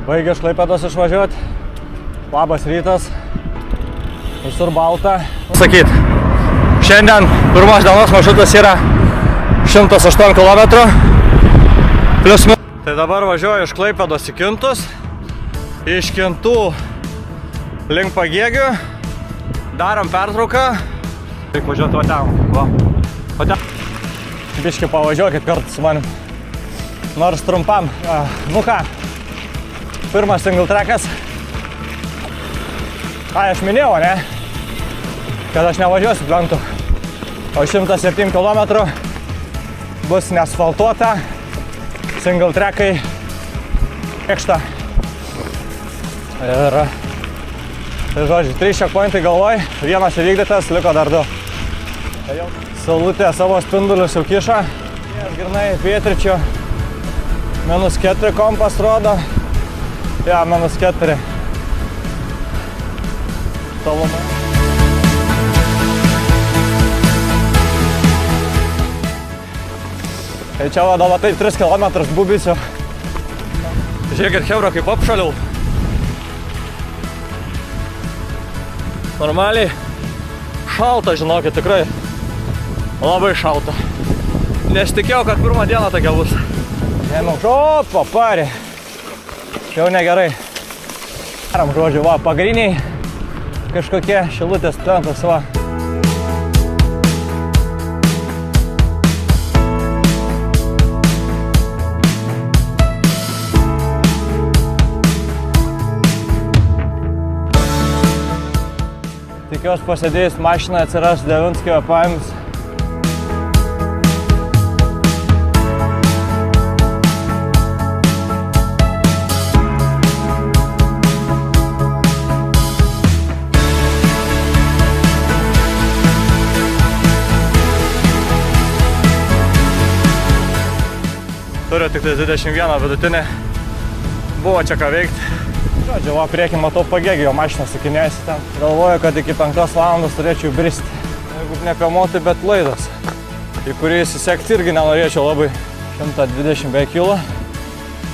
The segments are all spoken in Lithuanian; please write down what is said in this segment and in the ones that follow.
Baigė iš Klaipėdos išvažiuoti. Labas rytas. Visur balta. Sakyt, šiandien pirmos dienos maršrutas yra 108 km. Tai dabar važiuoju iš Klaipėdos į Kintus. Iš Kintų link Pagėgių. Darom pertrauką. Reikia važiuoti o ten. Biškį pavažiuokit kartu su manim. Nors trumpam. Nu ką, pirmas single trackas. Aš minėjau, ne? Kad aš nevažiuosiu plentu. O 107 km bus neasfaltuota. Single trackai. Ekšta. Ir tai žodžiu, 3 checkpointai galvoj. Vienas įvykdytas, liko dar 2. Saulutė savo spindulius jau kiša. Grynai pietryčių. -4 kompas rodo. Ja, -4. Tolumai. Tai čia vadova taip 3 km bubysiu. Žiūrėkit, chebra, kaip apšaliau. Normaliai šalta, žinokit, tikrai. Labai šalta. Nesitikėjau, kad pirmą dieną tokia bus. Opa, parė. Jau negerai. Darom, žodžiu, va, pagriniai. Kažkokie šilutės plentas, va. Tikiuosi pasėdėjus mašiną atsiras 9 kvėpavimus. Turiu tik 21 vidutinį. Buvo čia ką veikti. Žodžiu, va, priekį matau Pagėgį, jo mašiną sakinėjasi ten. Galvoju, kad iki 5 valandos turėčiau bristi. Jeigu nepamoti, bet laidas, į kurį įsisekti irgi nenorėčiau labai. 120 kg,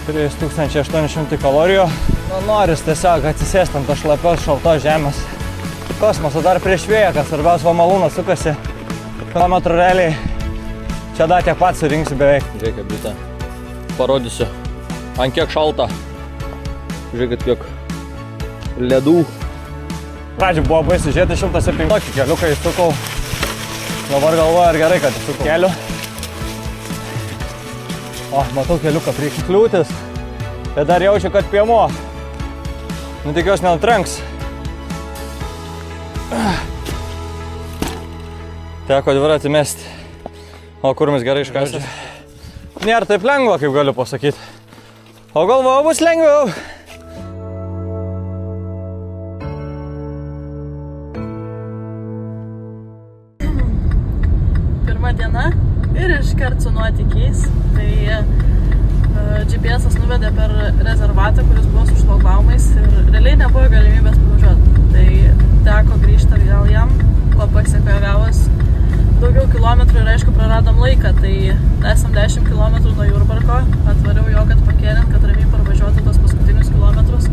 3800 kalorijų. Nu, noris tiesiog atsisėsti ant šlapios šaltos žemės. Kosmoso dar prieš vėją, kas svarbiausia, va malūnas sukasi. Kilometrų realiai čia dar tiek pat surinksiu beveik. Žiūrėkit, bitė. Parodysiu, ant kiek šalta. Žiūrėkit, kiek ledų. Pradžių buvo baisu žiūrėti 107 tokį keliuką įsukau. Dabar galvoju, ar gerai, kad įsukau keliu. O, matau keliuką prieki kliūtis. Tai dar jaučiu, kad piemuo. Nu, tikiuosi nenutrenks. Teko dviratį mesti. O kurmis gerai iškasti. Nėra taip lengva, kaip galiu pasakyti. O galvoju, bus lengviau. Pirma diena ir iškart su nuotykiais. Tai GPS-as nuvedė per rezervatą, kuris buvo su šlagbaumais ir realiai nebuvo galimybės pavažiuoti. Tai teko grįžti atgal jam, ko pasiekoje gavos daugiau kilometrų ir aišku praradom laiką. Tai esam 10 km nuo Jurbarko, atvariau jo, kad pakėlint, kad ramiai parvažiuotų tos paskutinius kilometrus.